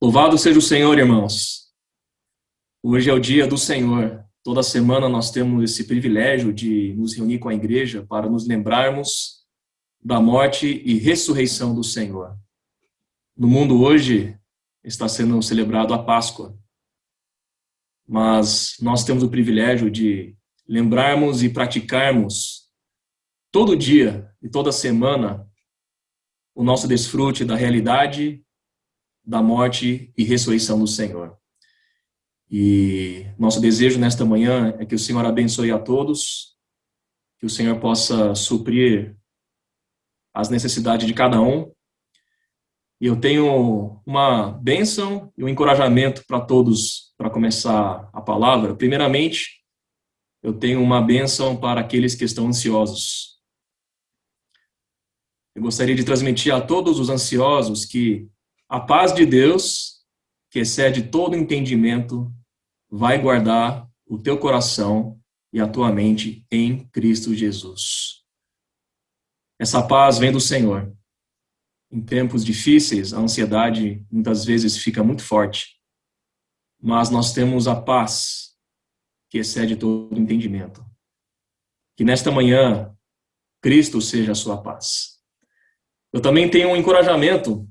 Louvado seja o Senhor, irmãos. Hoje é o dia do Senhor. Toda semana nós temos esse privilégio de nos reunir com a igreja para nos lembrarmos da morte e ressurreição do Senhor. No mundo hoje está sendo celebrado a Páscoa, mas nós temos o privilégio de lembrarmos e praticarmos todo dia e toda semana o nosso desfrute da realidade da morte e ressurreição do Senhor. E nosso desejo nesta manhã é que o Senhor abençoe a todos, que o Senhor possa suprir as necessidades de cada um. E eu tenho uma bênção e um encorajamento para todos para começar a palavra. Primeiramente, eu tenho uma bênção para aqueles que estão ansiosos. Eu gostaria de transmitir a todos os ansiosos que a paz de Deus, que excede todo entendimento, vai guardar o teu coração e a tua mente em Cristo Jesus. Essa paz vem do Senhor. Em tempos difíceis, a ansiedade muitas vezes fica muito forte, mas nós temos a paz que excede todo entendimento. Que nesta manhã, Cristo seja a sua paz. Eu também tenho um encorajamento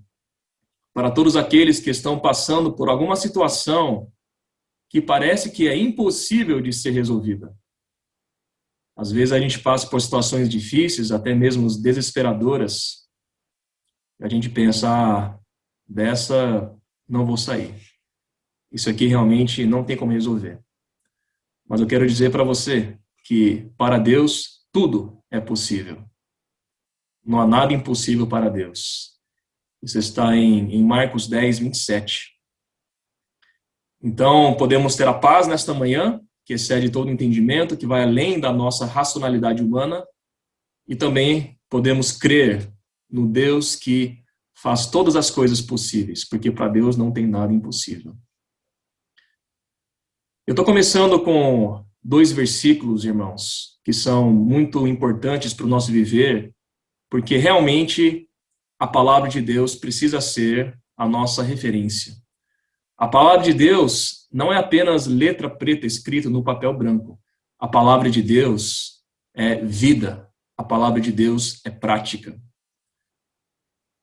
para todos aqueles que estão passando por alguma situação que parece que é impossível de ser resolvida. Às vezes a gente passa por situações difíceis, até mesmo desesperadoras, e a gente pensa, dessa não vou sair. Isso aqui realmente não tem como resolver. Mas eu quero dizer para você que para Deus tudo é possível. Não há nada impossível para Deus. Isso está em Marcos 10, 27. Então, podemos ter a paz nesta manhã, que excede todo entendimento, que vai além da nossa racionalidade humana, e também podemos crer no Deus que faz todas as coisas possíveis, porque para Deus não tem nada impossível. Eu estou começando com 2 versículos, irmãos, que são muito importantes para o nosso viver, porque realmente a palavra de Deus precisa ser a nossa referência. A palavra de Deus não é apenas letra preta escrita no papel branco. A palavra de Deus é vida. A palavra de Deus é prática.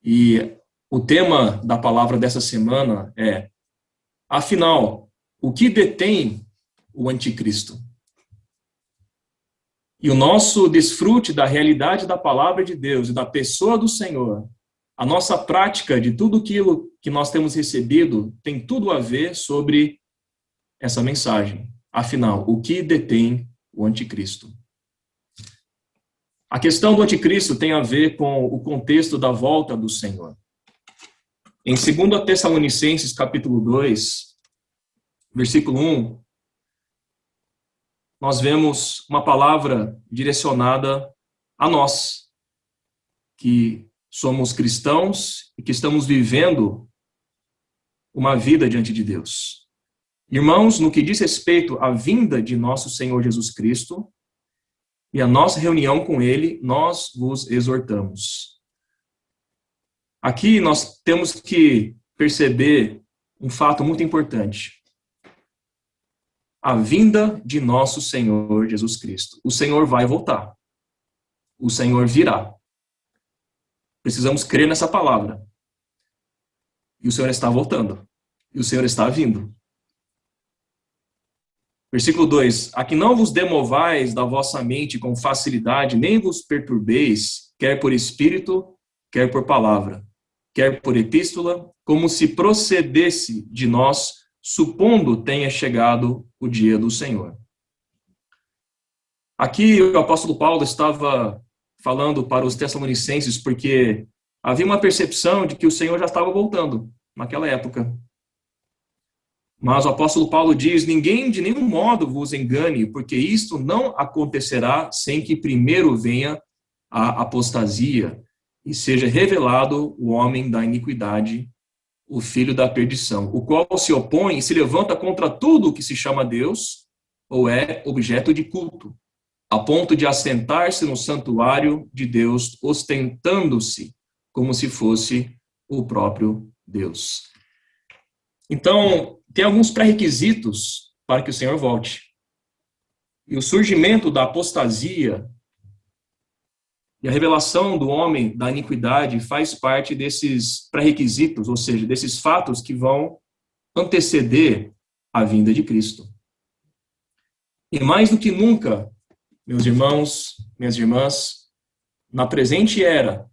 E o tema da palavra dessa semana é: afinal, o que detém o anticristo? E o nosso desfrute da realidade da palavra de Deus e da pessoa do Senhor, a nossa prática de tudo aquilo que nós temos recebido tem tudo a ver sobre essa mensagem. Afinal, o que detém o anticristo? A questão do anticristo tem a ver com o contexto da volta do Senhor. Em 2 Tessalonicenses, capítulo 2, versículo 1, nós vemos uma palavra direcionada a nós, que somos cristãos e que estamos vivendo uma vida diante de Deus. Irmãos, no que diz respeito à vinda de nosso Senhor Jesus Cristo e a nossa reunião com Ele, nós vos exortamos. Aqui nós temos que perceber um fato muito importante. A vinda de nosso Senhor Jesus Cristo. O Senhor vai voltar. O Senhor virá. Precisamos crer nessa palavra. E o Senhor está voltando. E o Senhor está vindo. Versículo 2. A que não vos demovais da vossa mente com facilidade, nem vos perturbeis, quer por espírito, quer por palavra, quer por epístola, como se procedesse de nós, supondo tenha chegado o dia do Senhor. Aqui o apóstolo Paulo estava falando para os tessalonicenses, porque havia uma percepção de que o Senhor já estava voltando naquela época. Mas o apóstolo Paulo diz: ninguém de nenhum modo vos engane, porque isto não acontecerá sem que primeiro venha a apostasia e seja revelado o homem da iniquidade, o filho da perdição, o qual se opõe e se levanta contra tudo o que se chama Deus ou é objeto de culto, a ponto de assentar-se no santuário de Deus, ostentando-se como se fosse o próprio Deus. Então, tem alguns pré-requisitos para que o Senhor volte. E o surgimento da apostasia e a revelação do homem da iniquidade faz parte desses pré-requisitos, ou seja, desses fatos que vão anteceder a vinda de Cristo. E mais do que nunca, meus irmãos, minhas irmãs, na presente era,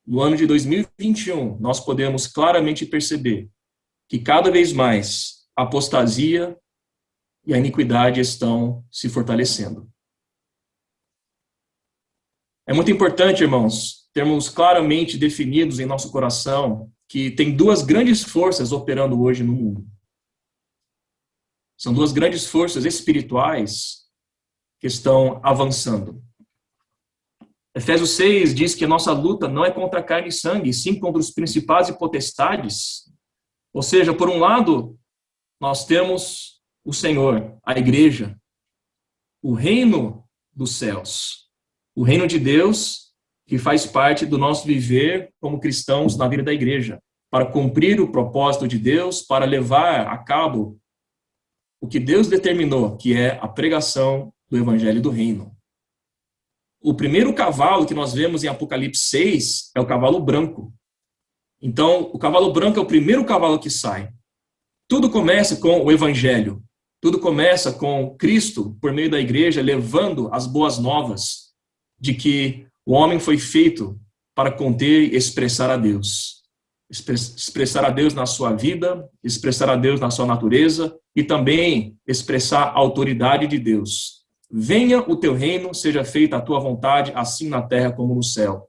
no ano de 2021, nós podemos claramente perceber que cada vez mais a apostasia e a iniquidade estão se fortalecendo. É muito importante, irmãos, termos claramente definidos em nosso coração que tem duas grandes forças operando hoje no mundo. São duas grandes forças espirituais que estão avançando. Efésios 6 diz que a nossa luta não é contra carne e sangue, sim contra os principados e potestades. Ou seja, por um lado, nós temos o Senhor, a igreja, o reino dos céus, o reino de Deus, que faz parte do nosso viver como cristãos na vida da igreja, para cumprir o propósito de Deus, para levar a cabo o que Deus determinou, que é a pregação do evangelho do reino. O primeiro cavalo que nós vemos em Apocalipse 6 é o cavalo branco. Então, o cavalo branco é o primeiro cavalo que sai. Tudo começa com o evangelho. Tudo começa com Cristo, por meio da igreja, levando as boas novas de que o homem foi feito para conter e expressar a Deus. Expressar a Deus na sua vida, expressar a Deus na sua natureza e também expressar a autoridade de Deus. Venha o teu reino, seja feita a tua vontade, assim na terra como no céu.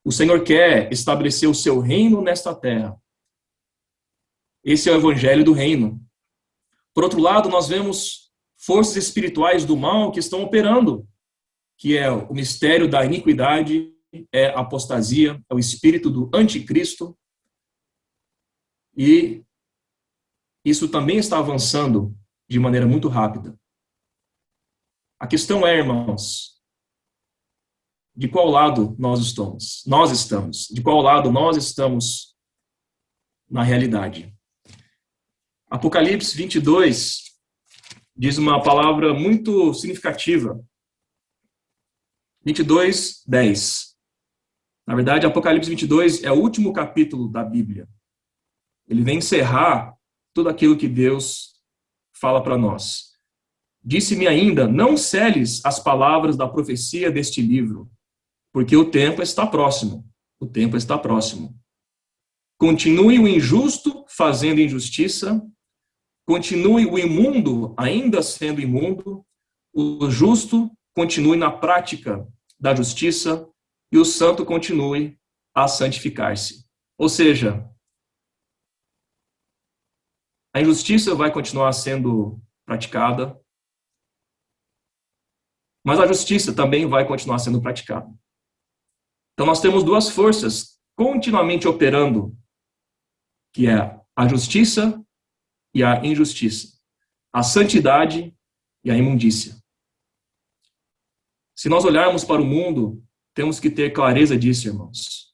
O Senhor quer estabelecer o seu reino nesta terra. Esse é o evangelho do reino. Por outro lado, nós vemos forças espirituais do mal que estão operando, que é o mistério da iniquidade, é a apostasia, é o espírito do anticristo. E isso também está avançando de maneira muito rápida. A questão é, irmãos, de qual lado nós estamos? Nós estamos. De qual lado nós estamos na realidade? Apocalipse 22 diz uma palavra muito significativa. 22, 10. Na verdade, Apocalipse 22 é o último capítulo da Bíblia. Ele vem encerrar tudo aquilo que Deus fala para nós. Disse-me ainda, não seles as palavras da profecia deste livro, porque o tempo está próximo. O tempo está próximo. Continue o injusto fazendo injustiça, continue o imundo ainda sendo imundo, o justo continue na prática da justiça e o santo continue a santificar-se. Ou seja, a injustiça vai continuar sendo praticada, mas a justiça também vai continuar sendo praticada. Então nós temos duas forças continuamente operando, que é a justiça e a injustiça, a santidade e a imundícia. Se nós olharmos para o mundo, temos que ter clareza disso, irmãos.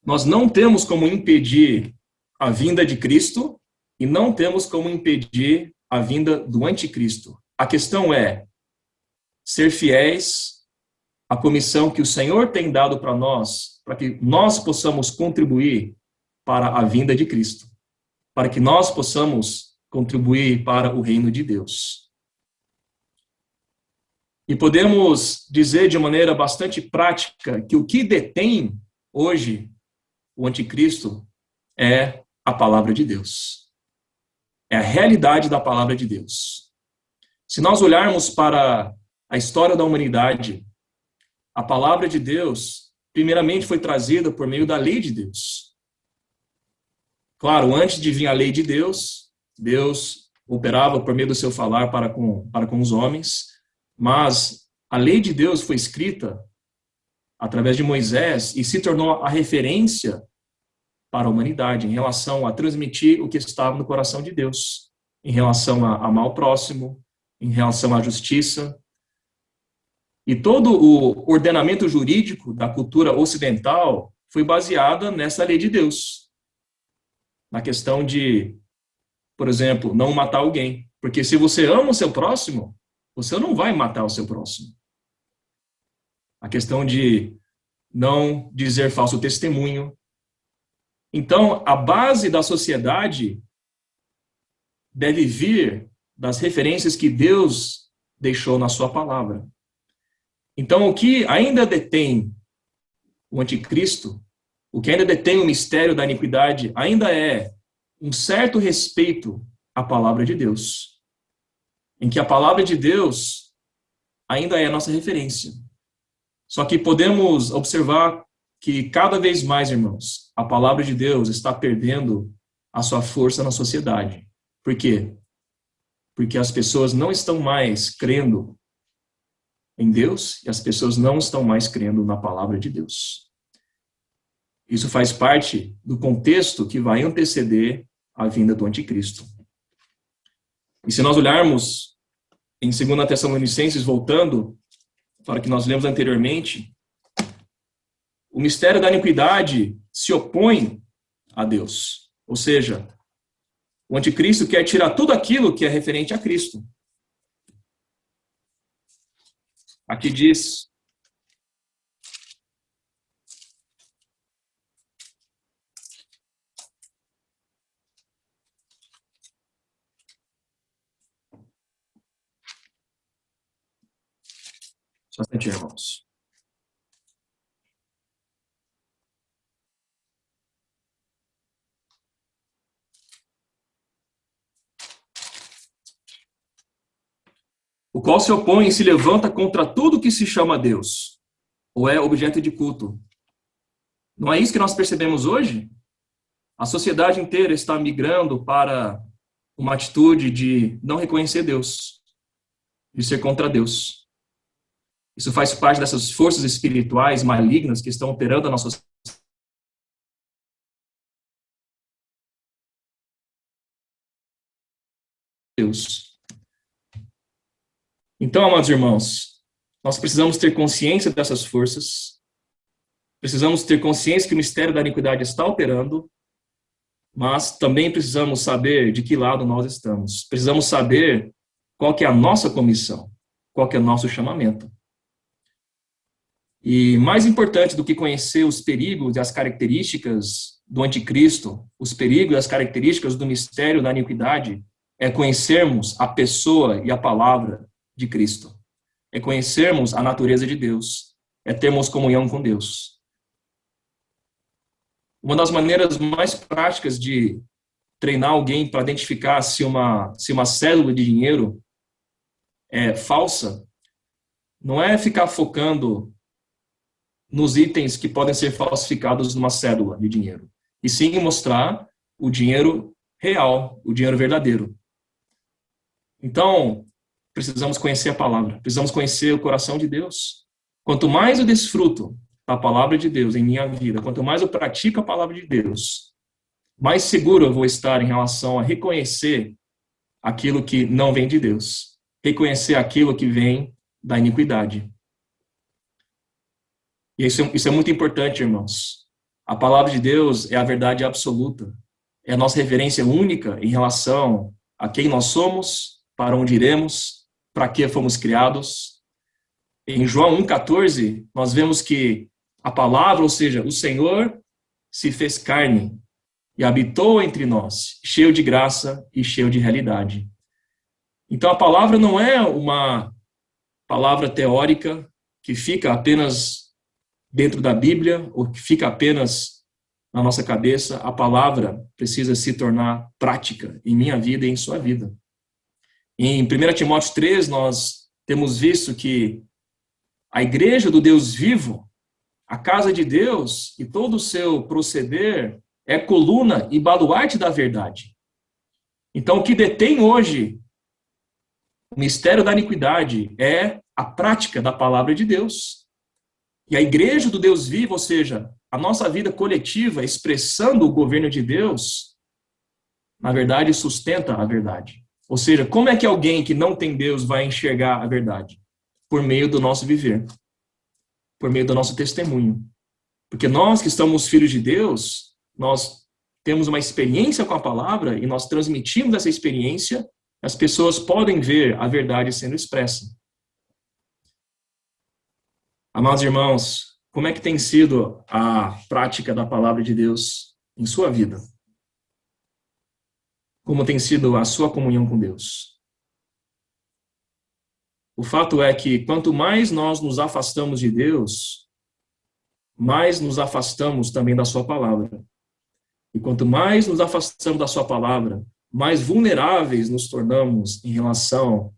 Nós não temos como impedir a vinda de Cristo e não temos como impedir a vinda do anticristo. A questão é ser fiéis à comissão que o Senhor tem dado para nós, para que nós possamos contribuir para a vinda de Cristo, para que nós possamos contribuir para o reino de Deus. E podemos dizer de maneira bastante prática que o que detém hoje o anticristo é a palavra de Deus. É a realidade da palavra de Deus. Se nós olharmos para a história da humanidade, a palavra de Deus, primeiramente, foi trazida por meio da lei de Deus. Claro, antes de vir a lei de Deus, Deus operava por meio do seu falar para com os homens, mas a lei de Deus foi escrita através de Moisés e se tornou a referência para a humanidade em relação a transmitir o que estava no coração de Deus, em relação a amar o próximo, em relação à justiça. E todo o ordenamento jurídico da cultura ocidental foi baseado nessa lei de Deus. na questão de, por exemplo, não matar alguém. Porque se você ama o seu próximo, você não vai matar o seu próximo. A questão de não dizer falso testemunho. Então, a base da sociedade deve vir das referências que Deus deixou na sua palavra. Então, o que ainda detém o anticristo, o que ainda detém o mistério da iniquidade, ainda é um certo respeito à palavra de Deus, em que a palavra de Deus ainda é a nossa referência. Só que podemos observar que cada vez mais, irmãos, a palavra de Deus está perdendo a sua força na sociedade. Por quê? Porque as pessoas não estão mais crendo em Deus e as pessoas não estão mais crendo na palavra de Deus. Isso faz parte do contexto que vai anteceder a vinda do anticristo. E se nós olharmos em 2 Tessalonicenses, voltando para o que nós lemos anteriormente, o mistério da iniquidade se opõe a Deus. Ou seja, o anticristo quer tirar tudo aquilo que é referente a Cristo. Aqui diz: só um instantinho, irmãos. O qual se opõe e se levanta contra tudo que se chama Deus, ou é objeto de culto. Não é isso que nós percebemos hoje? A sociedade inteira está migrando para uma atitude de não reconhecer Deus, de ser contra Deus. Isso faz parte dessas forças espirituais malignas que estão operando na nossa Deus. Então, amados irmãos, nós precisamos ter consciência dessas forças, precisamos ter consciência que o mistério da iniquidade está operando, mas também precisamos saber de que lado nós estamos. Precisamos saber qual que é a nossa comissão, qual que é o nosso chamamento. E mais importante do que conhecer os perigos e as características do anticristo, os perigos e as características do mistério da iniquidade, é conhecermos a pessoa e a palavra de Cristo. É conhecermos a natureza de Deus. É termos comunhão com Deus. Uma das maneiras mais práticas de treinar alguém para identificar se uma cédula de dinheiro é falsa, não é ficar focando nos itens que podem ser falsificados numa cédula de dinheiro, e sim mostrar o dinheiro real, o dinheiro verdadeiro. Então, precisamos conhecer a palavra, precisamos conhecer o coração de Deus. Quanto mais eu desfruto da palavra de Deus em minha vida, quanto mais eu pratico a palavra de Deus, mais seguro eu vou estar em relação a reconhecer aquilo que não vem de Deus, reconhecer aquilo que vem da iniquidade. E isso é muito importante, irmãos. A palavra de Deus é a verdade absoluta, é a nossa referência única em relação a quem nós somos, para onde iremos, para que fomos criados. Em João 1,14, nós vemos que a palavra, ou seja, o Senhor, se fez carne e habitou entre nós, cheio de graça e cheio de realidade. Então, a palavra não é uma palavra teórica que fica apenas dentro da Bíblia ou que fica apenas na nossa cabeça. A palavra precisa se tornar prática em minha vida e em sua vida. Em 1 Timóteo 3, nós temos visto que a igreja do Deus vivo, a casa de Deus e todo o seu proceder é coluna e baluarte da verdade. Então, o que detém hoje o mistério da iniquidade é a prática da palavra de Deus. E a igreja do Deus vivo, ou seja, a nossa vida coletiva expressando o governo de Deus, na verdade, sustenta a verdade. Ou seja, como é que alguém que não tem Deus vai enxergar a verdade? Por meio do nosso viver, por meio do nosso testemunho. Porque nós que somos filhos de Deus, nós temos uma experiência com a palavra e nós transmitimos essa experiência, as pessoas podem ver a verdade sendo expressa. Amados irmãos, como é que tem sido a prática da palavra de Deus em sua vida? Como tem sido a sua comunhão com Deus? O fato é que quanto mais nós nos afastamos de Deus, mais nos afastamos também da sua palavra. E quanto mais nos afastamos da sua palavra, mais vulneráveis nos tornamos em relação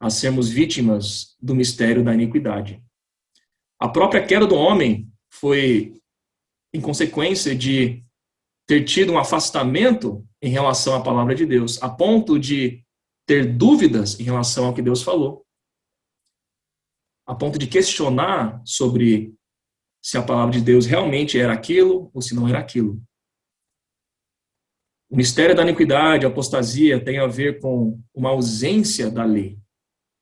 a sermos vítimas do mistério da iniquidade. A própria queda do homem foi em consequência de ter tido um afastamento em relação à palavra de Deus, a ponto de ter dúvidas em relação ao que Deus falou, a ponto de questionar sobre se a palavra de Deus realmente era aquilo ou se não era aquilo. O mistério da iniquidade, a apostasia, tem a ver com uma ausência da lei,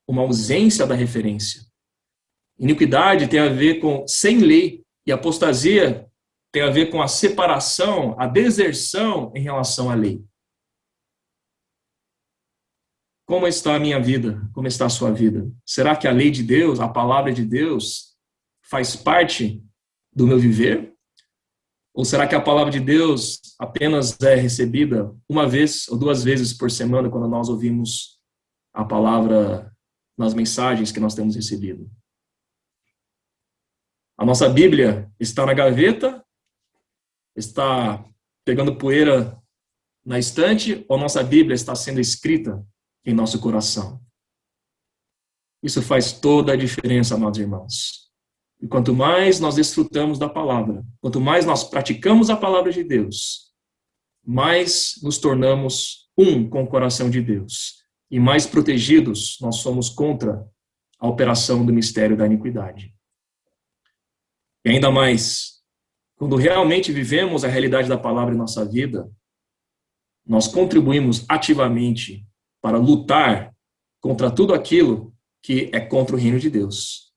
uma ausência da referência. Iniquidade tem a ver com sem lei, e apostasia tem a ver com a separação, a deserção em relação à lei. Como está a minha vida? Como está a sua vida? Será que a lei de Deus, a palavra de Deus, faz parte do meu viver? Ou será que a palavra de Deus apenas é recebida uma vez ou duas vezes por semana quando nós ouvimos a palavra nas mensagens que nós temos recebido? A nossa Bíblia está na gaveta, está pegando poeira na estante, ou nossa Bíblia está sendo escrita em nosso coração? Isso faz toda a diferença, amados irmãos. E quanto mais nós desfrutamos da palavra, quanto mais nós praticamos a palavra de Deus, mais nos tornamos um com o coração de Deus. E mais protegidos nós somos contra a operação do mistério da iniquidade. E ainda mais, quando realmente vivemos a realidade da palavra em nossa vida, nós contribuímos ativamente para lutar contra tudo aquilo que é contra o reino de Deus.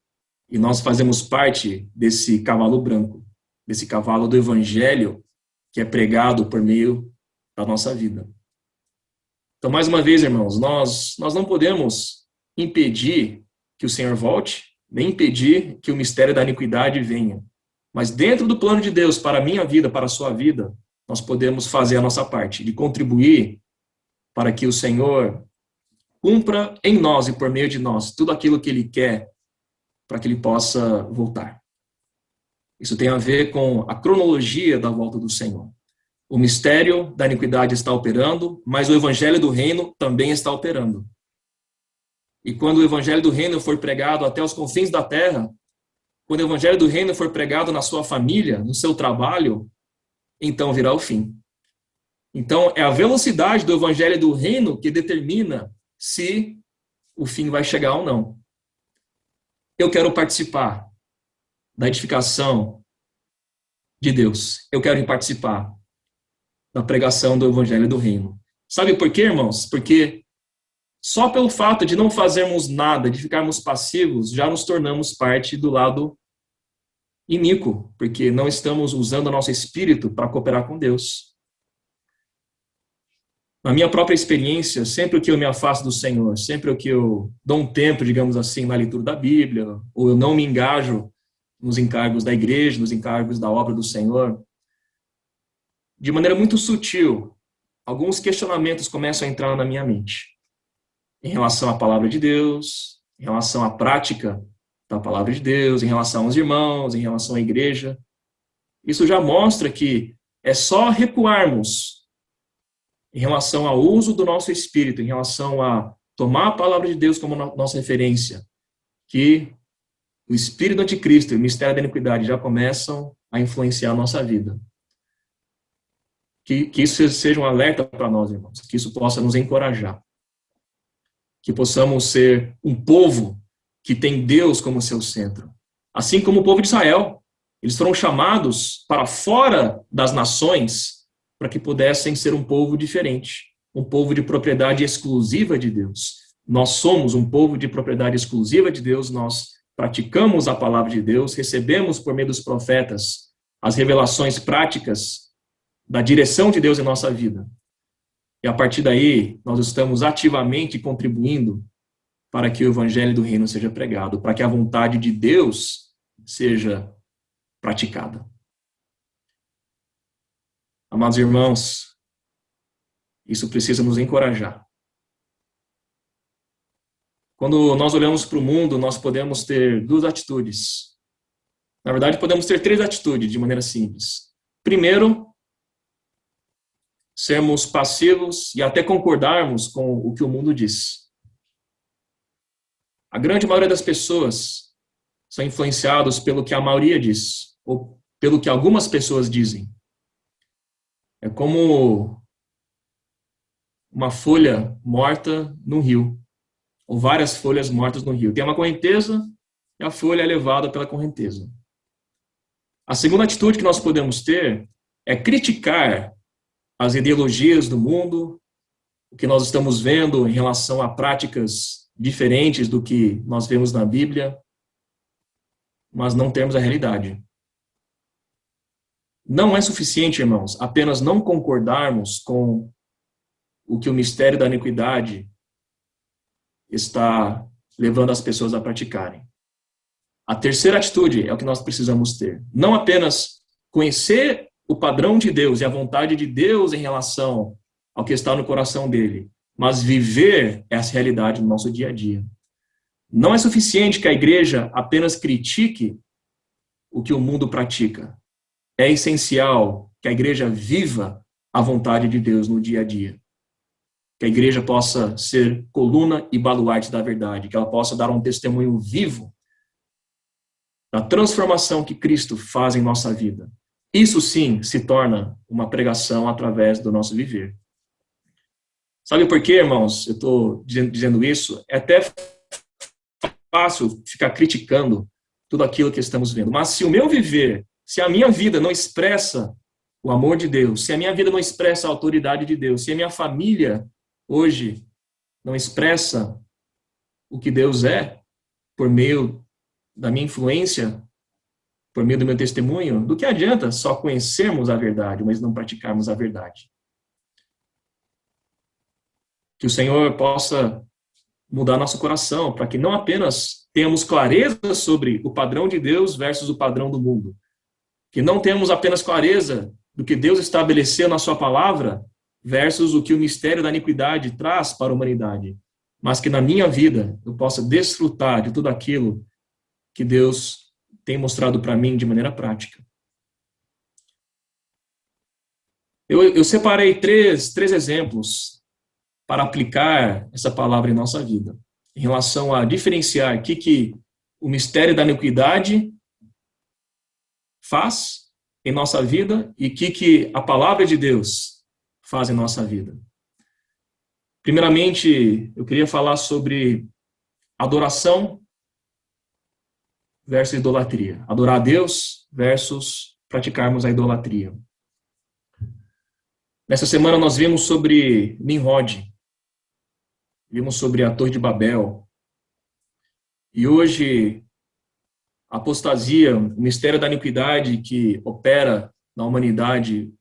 E nós fazemos parte desse cavalo branco, desse cavalo do evangelho que é pregado por meio da nossa vida. Então, mais uma vez, irmãos, nós não podemos impedir que o Senhor volte, nem impedir que o mistério da iniquidade venha. Mas dentro do plano de Deus, para a minha vida, para a sua vida, nós podemos fazer a nossa parte, de contribuir para que o Senhor cumpra em nós e por meio de nós tudo aquilo que Ele quer para que Ele possa voltar. Isso tem a ver com a cronologia da volta do Senhor. O mistério da iniquidade está operando, mas o evangelho do reino também está operando. E quando o evangelho do reino for pregado até os confins da terra, quando o evangelho do reino for pregado na sua família, no seu trabalho, então virá o fim. Então, é a velocidade do evangelho do reino que determina se o fim vai chegar ou não. Eu quero participar da edificação de Deus. Eu quero participar da pregação do evangelho do reino. Sabe por quê, irmãos? Porque só pelo fato de não fazermos nada, de ficarmos passivos, já nos tornamos parte do lado iníquo, porque não estamos usando o nosso espírito para cooperar com Deus. Na minha própria experiência, sempre que eu me afasto do Senhor, sempre que eu dou um tempo, digamos assim, na leitura da Bíblia, ou eu não me engajo nos encargos da igreja, nos encargos da obra do Senhor, de maneira muito sutil, alguns questionamentos começam a entrar na minha mente em relação à palavra de Deus, em relação à prática da palavra de Deus, em relação aos irmãos, em relação à igreja. Isso já mostra que é só recuarmos em relação ao uso do nosso espírito, em relação a tomar a palavra de Deus como nossa referência, que o espírito do anticristo e o mistério da iniquidade já começam a influenciar a nossa vida. Que isso seja um alerta para nós, irmãos, que isso possa nos encorajar. Que possamos ser um povo que tem Deus como seu centro. Assim como o povo de Israel. Eles foram chamados para fora das nações para que pudessem ser um povo diferente, um povo de propriedade exclusiva de Deus. Nós somos um povo de propriedade exclusiva de Deus, nós praticamos a palavra de Deus, recebemos por meio dos profetas as revelações práticas da direção de Deus em nossa vida. E a partir daí, nós estamos ativamente contribuindo para que o evangelho do reino seja pregado, para que a vontade de Deus seja praticada. Amados irmãos, isso precisa nos encorajar. Quando nós olhamos para o mundo, nós podemos ter duas atitudes. Na verdade, podemos ter três atitudes, de maneira simples. Primeiro, sermos passivos e até concordarmos com o que o mundo diz. A grande maioria das pessoas são influenciados pelo que a maioria diz, ou pelo que algumas pessoas dizem. É como uma folha morta no rio, ou várias folhas mortas no rio. Tem uma correnteza e a folha é levada pela correnteza. A segunda atitude que nós podemos ter é criticar as ideologias do mundo, o que nós estamos vendo em relação a práticas diferentes do que nós vemos na Bíblia, mas não temos a realidade. Não é suficiente, irmãos, apenas não concordarmos com o que o mistério da iniquidade está levando as pessoas a praticarem. A terceira atitude é o que nós precisamos ter. Não apenas conhecer o padrão de Deus e a vontade de Deus em relação ao que está no coração dele, mas viver essa realidade no nosso dia a dia. Não é suficiente que a igreja apenas critique o que o mundo pratica. É essencial que a igreja viva a vontade de Deus no dia a dia. Que a igreja possa ser coluna e baluarte da verdade, que ela possa dar um testemunho vivo da transformação que Cristo faz em nossa vida. Isso sim se torna uma pregação através do nosso viver. Sabe por quê, irmãos? Eu estou dizendo isso. É até fácil ficar criticando tudo aquilo que estamos vendo. Mas se o meu viver, se a minha vida não expressa o amor de Deus, se a minha vida não expressa a autoridade de Deus, se a minha família hoje não expressa o que Deus é, por meio da minha influência, por meio do meu testemunho, do que adianta só conhecermos a verdade, mas não praticarmos a verdade? Que o Senhor possa mudar nosso coração, para que não apenas tenhamos clareza sobre o padrão de Deus versus o padrão do mundo, que não temos apenas clareza do que Deus estabeleceu na sua palavra versus o que o mistério da iniquidade traz para a humanidade, mas que na minha vida eu possa desfrutar de tudo aquilo que Deus tem mostrado para mim de maneira prática. Eu separei três exemplos para aplicar essa palavra em nossa vida, em relação a diferenciar o que o mistério da iniquidade faz em nossa vida e o que a palavra de Deus faz em nossa vida. Primeiramente, eu queria falar sobre adoração versus idolatria. Adorar a Deus versus praticarmos a idolatria. Nessa semana nós vimos sobre Nimrod, vimos sobre a Torre de Babel, e hoje a apostasia, o mistério da iniquidade que opera na humanidade,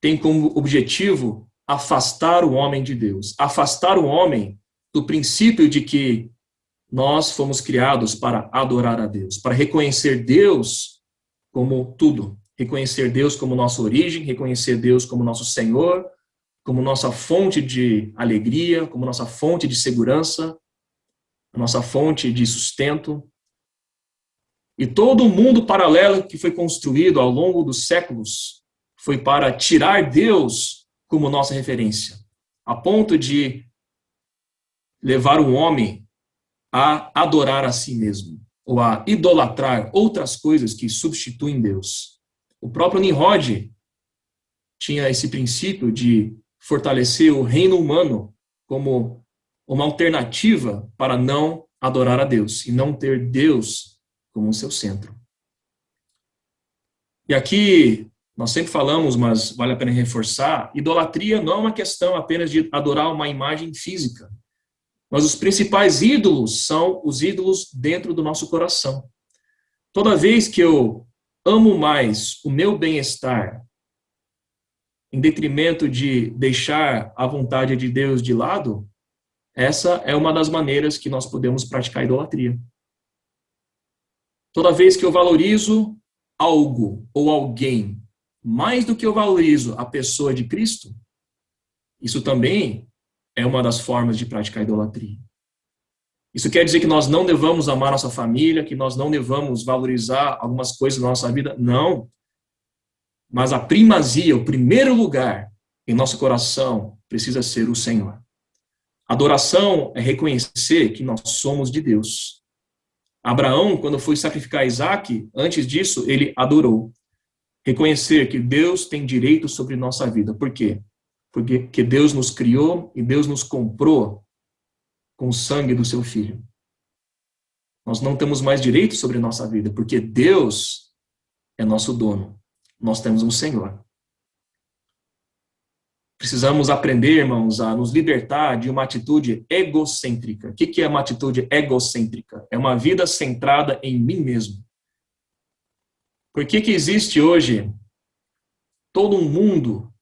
tem como objetivo afastar o homem de Deus, afastar o homem do princípio de que nós fomos criados para adorar a Deus, para reconhecer Deus como tudo, reconhecer Deus como nossa origem, reconhecer Deus como nosso Senhor, como nossa fonte de alegria, como nossa fonte de segurança, nossa fonte de sustento. E todo o mundo paralelo que foi construído ao longo dos séculos foi para tirar Deus como nossa referência, a ponto de levar o homem a adorar a si mesmo, ou a idolatrar outras coisas que substituem Deus. O próprio Nimrod tinha esse princípio de fortalecer o reino humano como uma alternativa para não adorar a Deus e não ter Deus como seu centro. E aqui nós sempre falamos, mas vale a pena reforçar, idolatria não é uma questão apenas de adorar uma imagem física, mas os principais ídolos são os ídolos dentro do nosso coração. Toda vez que eu amo mais o meu bem-estar em detrimento de deixar a vontade de Deus de lado, essa é uma das maneiras que nós podemos praticar idolatria. Toda vez que eu valorizo algo ou alguém mais do que eu valorizo a pessoa de Cristo, isso também é uma das formas de praticar idolatria. Isso quer dizer que nós não devamos amar nossa família, que nós não devamos valorizar algumas coisas da nossa vida? Não. Mas a primazia, o primeiro lugar em nosso coração precisa ser o Senhor. Adoração é reconhecer que nós somos de Deus. Abraão, quando foi sacrificar Isaac, antes disso, ele adorou. Reconhecer que Deus tem direito sobre nossa vida. Por quê? Porque Deus nos criou e Deus nos comprou com o sangue do seu Filho. Nós não temos mais direito sobre nossa vida, porque Deus é nosso dono. Nós temos um Senhor. Precisamos aprender, irmãos, a nos libertar de uma atitude egocêntrica. O que é uma atitude egocêntrica? É uma vida centrada em mim mesmo. Por que existe hoje todo um mundo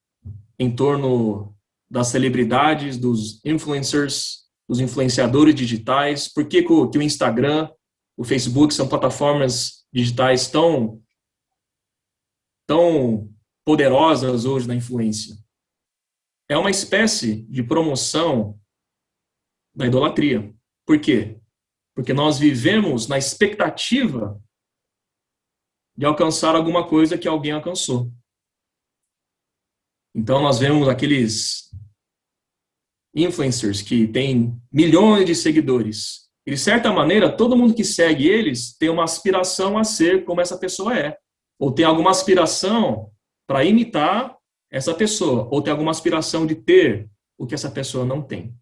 em torno das celebridades, dos influencers, dos influenciadores digitais? Por que o Instagram, o Facebook são plataformas digitais tão poderosas hoje na influência? É uma espécie de promoção da idolatria. Por quê? Porque nós vivemos na expectativa de alcançar alguma coisa que alguém alcançou. Então nós vemos aqueles influencers que têm milhões de seguidores. E de certa maneira, todo mundo que segue eles tem uma aspiração a ser como essa pessoa é. Ou tem alguma aspiração para imitar essa pessoa, ou tem alguma aspiração de ter o que essa pessoa não tem.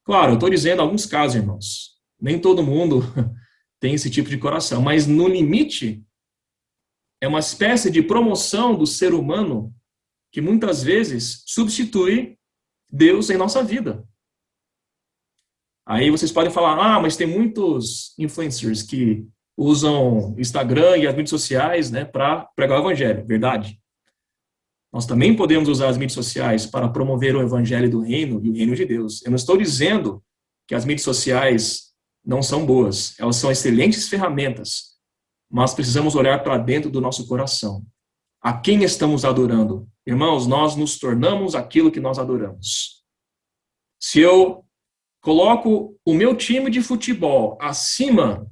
Claro, eu estou dizendo alguns casos, irmãos. Nem todo mundo tem esse tipo de coração, mas no limite é uma espécie de promoção do ser humano que muitas vezes substitui Deus em nossa vida. Aí vocês podem falar, mas tem muitos influencers que usam Instagram e as mídias sociais, né, para pregar o evangelho. Verdade. Nós também podemos usar as mídias sociais para promover o evangelho do reino e o reino de Deus. Eu não estou dizendo que as mídias sociais não são boas. Elas são excelentes ferramentas, mas precisamos olhar para dentro do nosso coração. A quem estamos adorando? Irmãos, nós nos tornamos aquilo que nós adoramos. Se eu coloco o meu time de futebol acima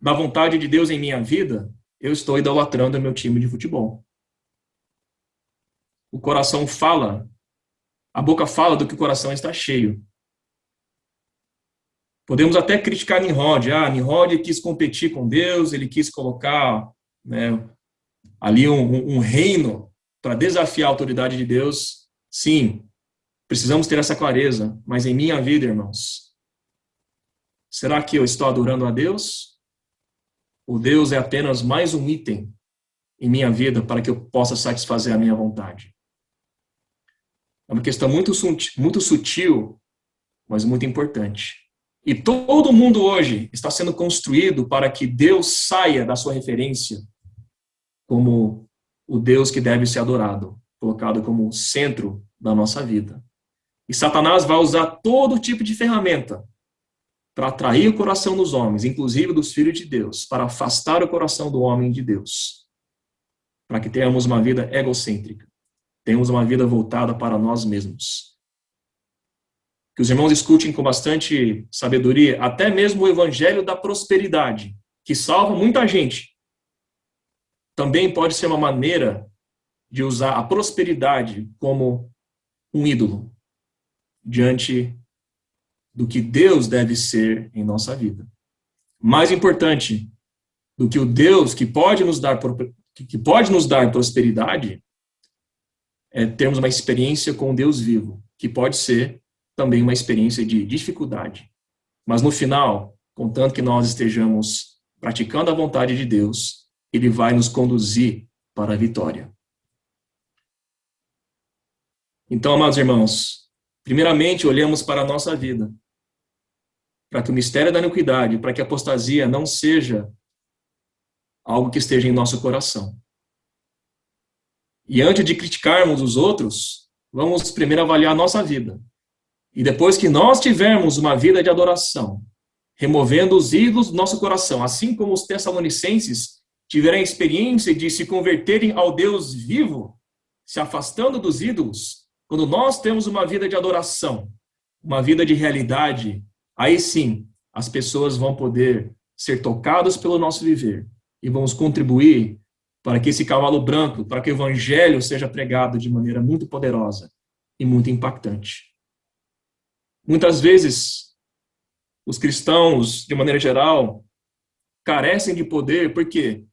da vontade de Deus em minha vida, eu estou idolatrando o meu time de futebol. O coração fala, a boca fala do que o coração está cheio. Podemos até criticar Nimrod. Nimrod quis competir com Deus, ele quis colocar, né, ali um reino para desafiar a autoridade de Deus. Sim, precisamos ter essa clareza, mas em minha vida, irmãos, será que eu estou adorando a Deus? Ou Deus é apenas mais um item em minha vida para que eu possa satisfazer a minha vontade? É uma questão muito sutil, mas muito importante. E todo mundo hoje está sendo construído para que Deus saia da sua referência como o Deus que deve ser adorado, colocado como centro da nossa vida. E Satanás vai usar todo tipo de ferramenta para atrair o coração dos homens, inclusive dos filhos de Deus, para afastar o coração do homem de Deus, para que tenhamos uma vida egocêntrica. Temos uma vida voltada para nós mesmos. Que os irmãos escutem com bastante sabedoria, até mesmo o evangelho da prosperidade, que salva muita gente, também pode ser uma maneira de usar a prosperidade como um ídolo diante do que Deus deve ser em nossa vida. Mais importante do que o Deus que pode nos dar prosperidade é termos uma experiência com Deus vivo, que pode ser também uma experiência de dificuldade. Mas no final, contanto que nós estejamos praticando a vontade de Deus, Ele vai nos conduzir para a vitória. Então, amados irmãos, primeiramente olhamos para a nossa vida, para que o mistério da iniquidade, para que a apostasia não seja algo que esteja em nosso coração. E antes de criticarmos os outros, vamos primeiro avaliar a nossa vida. E depois que nós tivermos uma vida de adoração, removendo os ídolos do nosso coração, assim como os tessalonicenses tiveram a experiência de se converterem ao Deus vivo, se afastando dos ídolos, quando nós temos uma vida de adoração, uma vida de realidade, aí sim, as pessoas vão poder ser tocadas pelo nosso viver e vamos contribuir para que esse cavalo branco, para que o evangelho seja pregado de maneira muito poderosa e muito impactante. Muitas vezes, os cristãos, de maneira geral, carecem de poder, por quê?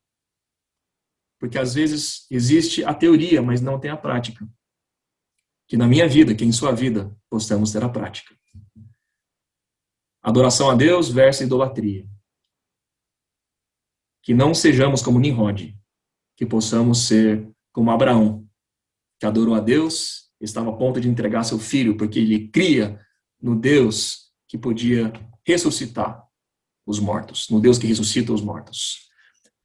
Porque às vezes existe a teoria, mas não tem a prática. Que na minha vida, que em sua vida, possamos ter a prática. Adoração a Deus versus idolatria. Que não sejamos como Nimrod, que possamos ser como Abraão, que adorou a Deus, estava a ponto de entregar seu filho, porque ele cria no Deus que podia ressuscitar os mortos, no Deus que ressuscita os mortos.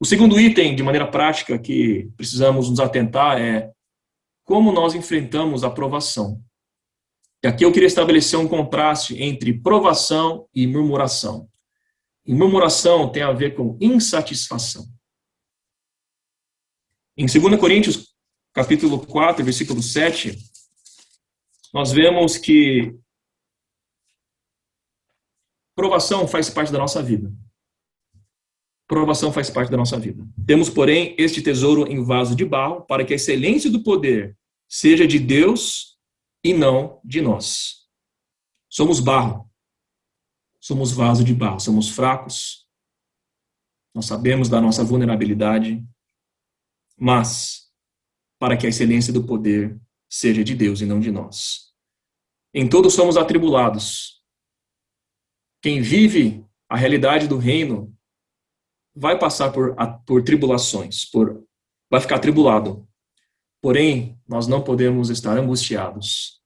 O segundo item, de maneira prática, que precisamos nos atentar é como nós enfrentamos a provação. E aqui eu queria estabelecer um contraste entre provação e murmuração. E murmuração tem a ver com insatisfação. Em 2 Coríntios, capítulo 4, versículo 7, nós vemos que provação faz parte da nossa vida. Provação faz parte da nossa vida. Temos, porém, este tesouro em vaso de barro, para que a excelência do poder seja de Deus e não de nós. Somos barro. Somos vaso de barro. Somos fracos. Nós sabemos da nossa vulnerabilidade. Mas, para que a excelência do poder seja de Deus e não de nós. Em todos somos atribulados. Quem vive a realidade do reino vai passar por tribulações, vai ficar atribulado. Porém, nós não podemos estar angustiados.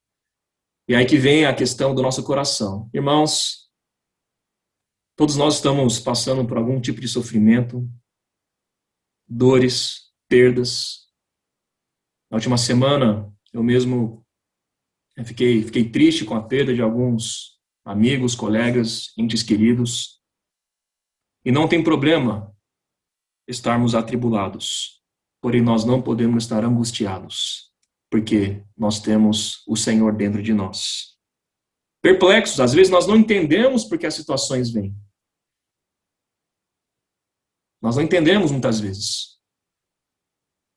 E aí que vem a questão do nosso coração. Irmãos, todos nós estamos passando por algum tipo de sofrimento, dores, perdas. Na última semana, eu mesmo fiquei triste com a perda de alguns amigos, colegas, entes queridos. E não tem problema estarmos atribulados. Porém, nós não podemos estar angustiados, porque nós temos o Senhor dentro de nós. Perplexos, às vezes nós não entendemos porque as situações vêm. Nós não entendemos muitas vezes.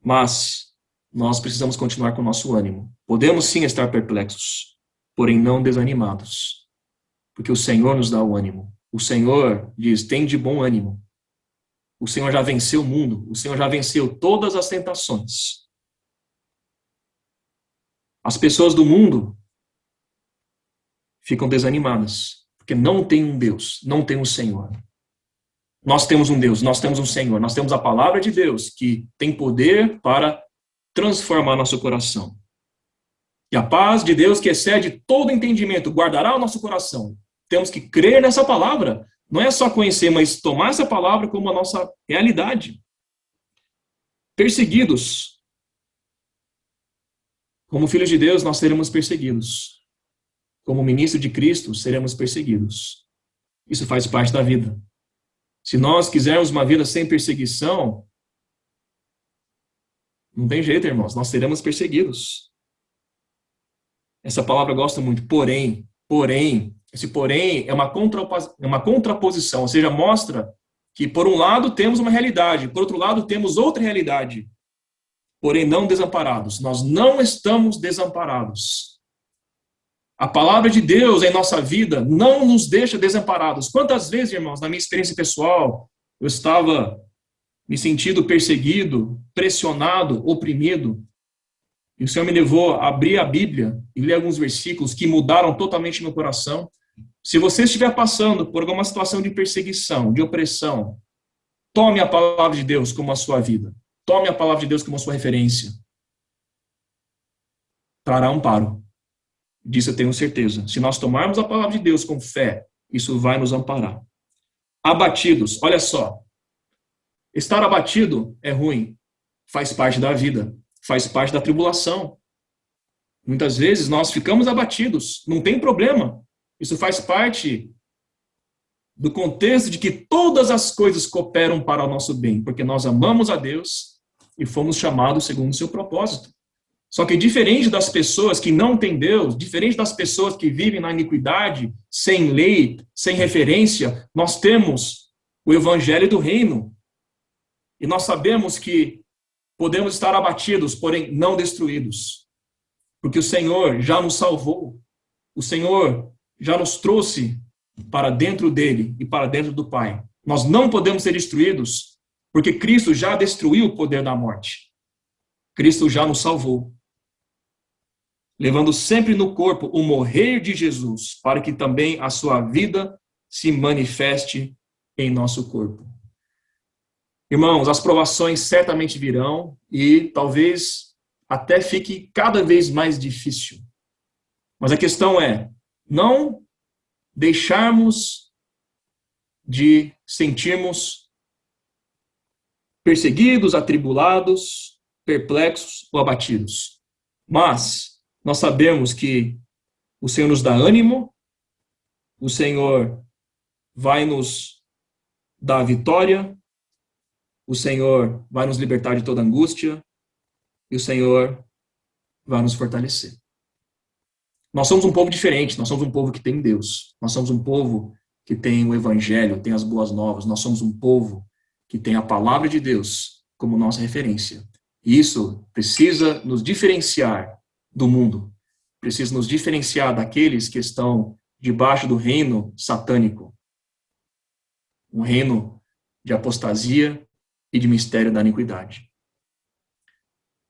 Mas nós precisamos continuar com o nosso ânimo. Podemos sim estar perplexos, porém não desanimados, porque o Senhor nos dá o ânimo. O Senhor diz, tem de bom ânimo. O Senhor já venceu o mundo. O Senhor já venceu todas as tentações. As pessoas do mundo ficam desanimadas, porque não tem um Deus, não tem um Senhor. Nós temos um Deus, nós temos um Senhor, nós temos a palavra de Deus, que tem poder para transformar nosso coração. E a paz de Deus, que excede todo entendimento, guardará o nosso coração. Temos que crer nessa palavra. Não é só conhecer, mas tomar essa palavra como a nossa realidade. Perseguidos. Como filhos de Deus, nós seremos perseguidos. Como ministro de Cristo, seremos perseguidos. Isso faz parte da vida. Se nós quisermos uma vida sem perseguição, não tem jeito, irmãos, nós seremos perseguidos. Essa palavra eu gosto muito, porém, esse porém é uma contraposição, ou seja, mostra que por um lado temos uma realidade, por outro lado temos outra realidade, porém não desamparados. Nós não estamos desamparados. A palavra de Deus em nossa vida não nos deixa desamparados. Quantas vezes, irmãos, na minha experiência pessoal, eu estava me sentindo perseguido, pressionado, oprimido, e o Senhor me levou a abrir a Bíblia e ler alguns versículos que mudaram totalmente meu coração. Se você estiver passando por alguma situação de perseguição, de opressão, tome a palavra de Deus como a sua vida. Tome a palavra de Deus como a sua referência. Trará amparo. Disso eu tenho certeza. Se nós tomarmos a palavra de Deus com fé, isso vai nos amparar. Abatidos, olha só. Estar abatido é ruim. Faz parte da vida. faz parte da tribulação. Muitas vezes nós ficamos abatidos, não tem problema. Isso faz parte do contexto de que todas as coisas cooperam para o nosso bem, porque nós amamos a Deus e fomos chamados segundo o seu propósito. Só que diferente das pessoas que não têm Deus, diferente das pessoas que vivem na iniquidade, sem lei, sem referência, nós temos o evangelho do reino. E nós sabemos que podemos estar abatidos, porém não destruídos. Porque o Senhor já nos salvou. O Senhor já nos trouxe para dentro dele e para dentro do Pai. Nós não podemos ser destruídos, porque Cristo já destruiu o poder da morte. Cristo já nos salvou, levando sempre no corpo o morrer de Jesus, para que também a sua vida se manifeste em nosso corpo. Irmãos, as provações certamente virão e talvez até fique cada vez mais difícil. Mas a questão é não deixarmos de sentirmos perseguidos, atribulados, perplexos ou abatidos. Mas nós sabemos que o Senhor nos dá ânimo, o Senhor vai nos dar vitória, o Senhor vai nos libertar de toda angústia e o Senhor vai nos fortalecer. Nós somos um povo diferente, nós somos um povo que tem Deus, nós somos um povo que tem o Evangelho, tem as boas novas, nós somos um povo que tem a palavra de Deus como nossa referência. E isso precisa nos diferenciar do mundo, precisa nos diferenciar daqueles que estão debaixo do reino satânico, um reino de apostasia e de mistério da iniquidade.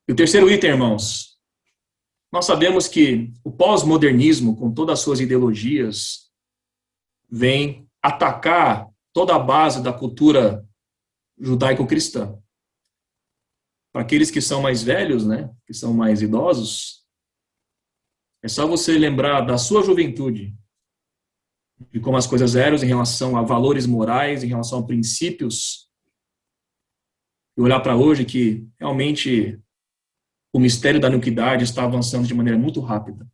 E o terceiro item, irmãos, nós sabemos que o pós-modernismo, com todas as suas ideologias, vem atacar toda a base da cultura judaico-cristã. Para aqueles que são mais velhos, né, que são mais idosos, é só você lembrar da sua juventude, de como as coisas eram em relação a valores morais, em relação a princípios, e olhar para hoje que realmente o mistério da iniquidade está avançando de maneira muito rápida.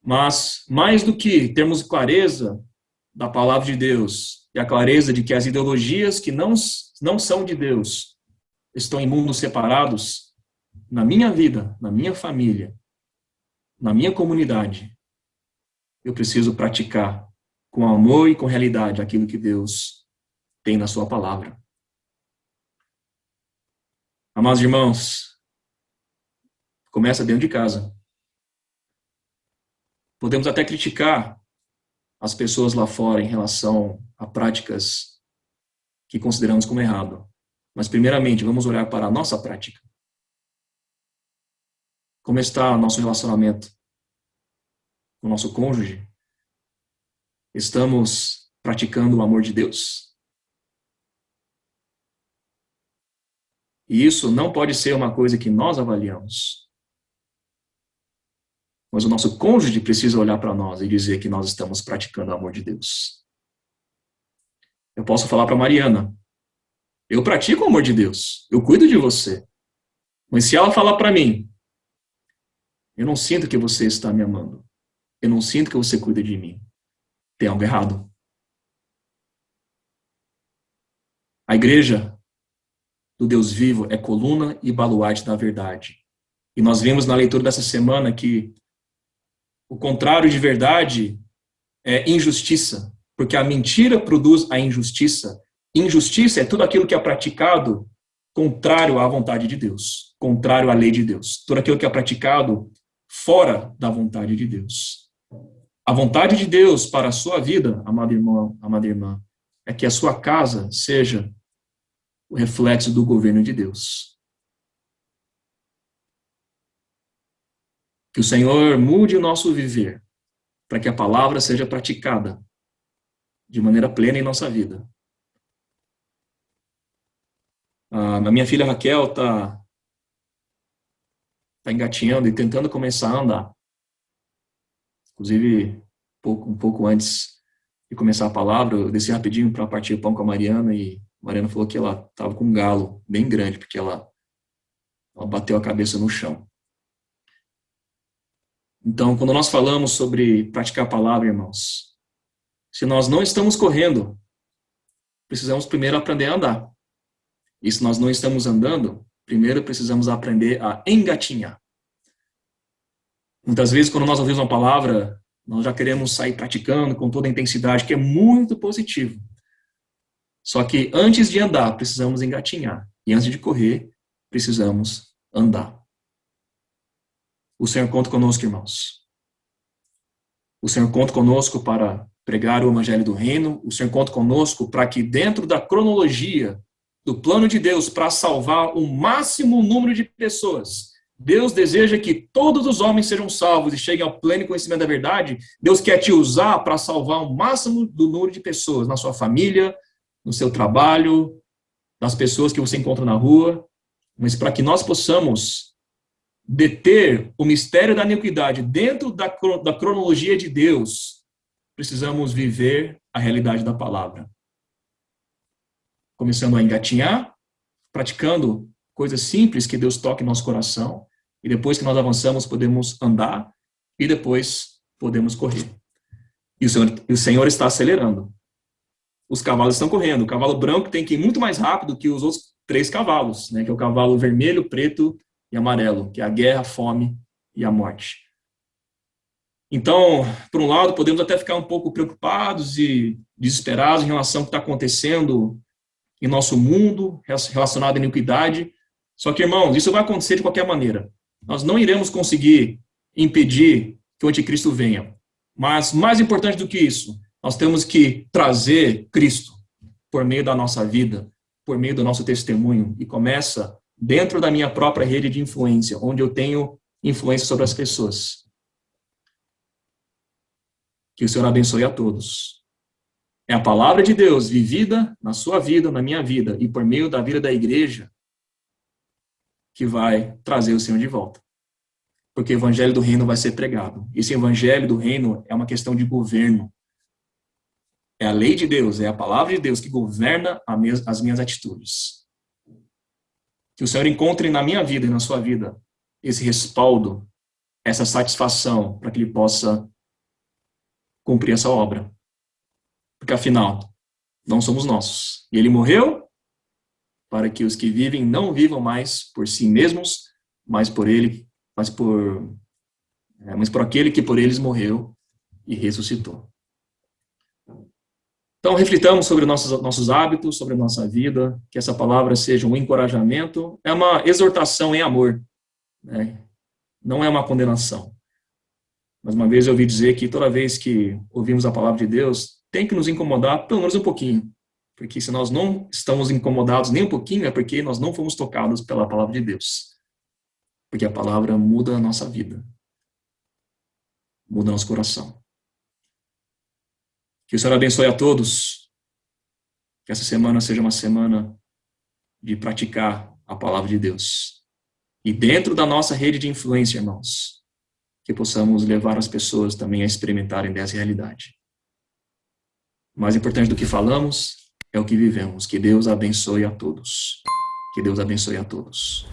Mas, mais do que termos clareza da palavra de Deus e a clareza de que as ideologias que não são de Deus estão em mundos separados, na minha vida, na minha família, na minha comunidade, eu preciso praticar com amor e com realidade aquilo que Deus tem na sua palavra. Amados irmãos, começa dentro de casa. Podemos até criticar as pessoas lá fora em relação a práticas que consideramos como errado. Mas, primeiramente, vamos olhar para a nossa prática. Como está o nosso relacionamento com o nosso cônjuge? Estamos praticando o amor de Deus? E isso não pode ser uma coisa que nós avaliamos. Mas o nosso cônjuge precisa olhar para nós e dizer que nós estamos praticando o amor de Deus. Eu posso falar para Mariana, eu pratico o amor de Deus, eu cuido de você. Mas se ela falar para mim, eu não sinto que você está me amando, eu não sinto que você cuida de mim, tem algo errado. A igreja do Deus vivo é coluna e baluarte da verdade. E nós vimos na leitura dessa semana que o contrário de verdade é injustiça, porque a mentira produz a injustiça. Injustiça é tudo aquilo que é praticado contrário à vontade de Deus, contrário à lei de Deus. Tudo aquilo que é praticado fora da vontade de Deus. A vontade de Deus para a sua vida, amado irmão, amada irmã, é que a sua casa seja o reflexo do governo de Deus. Que o Senhor mude o nosso viver, para que a palavra seja praticada de maneira plena em nossa vida. A minha filha Raquel está engatinhando e tentando começar a andar. Inclusive, um pouco antes de começar a palavra, eu desci rapidinho para partir o pão com a Mariana e a Mariana falou que ela estava com um galo bem grande, porque ela Ela bateu a cabeça no chão. Então, quando nós falamos sobre praticar a palavra, irmãos, se nós não estamos correndo, precisamos primeiro aprender a andar. E se nós não estamos andando, primeiro precisamos aprender a engatinhar. Muitas vezes, quando nós ouvimos uma palavra, nós já queremos sair praticando com toda a intensidade, que é muito positivo. Só que antes de andar, precisamos engatinhar. E antes de correr, precisamos andar. O Senhor conta conosco, irmãos. O Senhor conta conosco para pregar o Evangelho do Reino. O Senhor conta conosco para que dentro da cronologia do plano de Deus para salvar o máximo número de pessoas, Deus deseja que todos os homens sejam salvos e cheguem ao pleno conhecimento da verdade. Deus quer te usar para salvar o máximo do número de pessoas na sua família, no seu trabalho, nas pessoas que você encontra na rua. Mas para que nós possamos deter o mistério da iniquidade dentro da cronologia de Deus, precisamos viver a realidade da palavra. Começando a engatinhar, praticando coisas simples que Deus toca em nosso coração, e depois que nós avançamos, podemos andar, e depois podemos correr. E o Senhor está acelerando. Os cavalos estão correndo. O cavalo branco tem que ir muito mais rápido que os outros 3 cavalos, né, que é o cavalo vermelho, preto e amarelo, que é a guerra, a fome e a morte. Então, por um lado, podemos até ficar um pouco preocupados e desesperados em relação ao que está acontecendo em nosso mundo, relacionado à iniquidade. Só que, irmãos, isso vai acontecer de qualquer maneira. Nós não iremos conseguir impedir que o anticristo venha. Mas, mais importante do que isso, nós temos que trazer Cristo por meio da nossa vida, por meio do nosso testemunho. E começa dentro da minha própria rede de influência, onde eu tenho influência sobre as pessoas. Que o Senhor abençoe a todos. É a palavra de Deus vivida na sua vida, na minha vida, e por meio da vida da igreja, que vai trazer o Senhor de volta. Porque o evangelho do reino vai ser pregado. Esse evangelho do reino é uma questão de governo. É a lei de Deus, é a palavra de Deus que governa as minhas atitudes. Que o Senhor encontre na minha vida e na sua vida esse respaldo, essa satisfação, para que Ele possa cumprir essa obra. Porque, afinal, não somos nossos. E Ele morreu para que os que vivem não vivam mais por si mesmos, mas por Ele, mas por aquele que por eles morreu e ressuscitou. Então, reflitamos sobre nossos hábitos, sobre a nossa vida, que essa palavra seja um encorajamento, é uma exortação em amor, né? Não é uma condenação. Mas uma vez eu ouvi dizer que toda vez que ouvimos a palavra de Deus, tem que nos incomodar pelo menos um pouquinho. Porque se nós não estamos incomodados nem um pouquinho, é porque nós não fomos tocados pela palavra de Deus. Porque a palavra muda a nossa vida. Muda nosso coração. Que o Senhor abençoe a todos. Que essa semana seja uma semana de praticar a palavra de Deus. E dentro da nossa rede de influência, irmãos, que possamos levar as pessoas também a experimentarem dessa realidade. Mais importante do que falamos é o que vivemos. Que Deus abençoe a todos. Que Deus abençoe a todos.